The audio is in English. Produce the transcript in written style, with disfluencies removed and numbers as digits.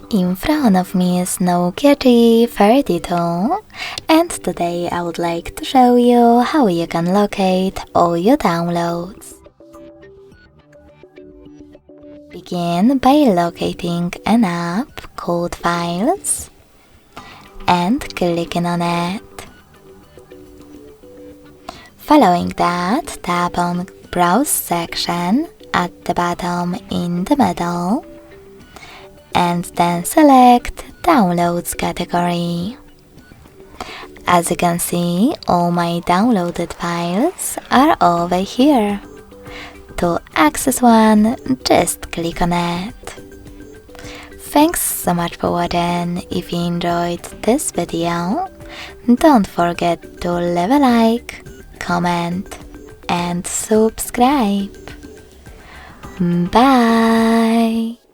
In front of me is NOKIA G42, and today I would like to show you how you can locate all your downloads. Begin by locating an app called Files and clicking on it. Following that, tap on Browse section at the bottom in the middle and then select Downloads category. As you can see, all my downloaded files are over here. To access one, just click on it. Thanks so much for watching. If you enjoyed this video, don't forget to leave a like, comment and subscribe. Bye!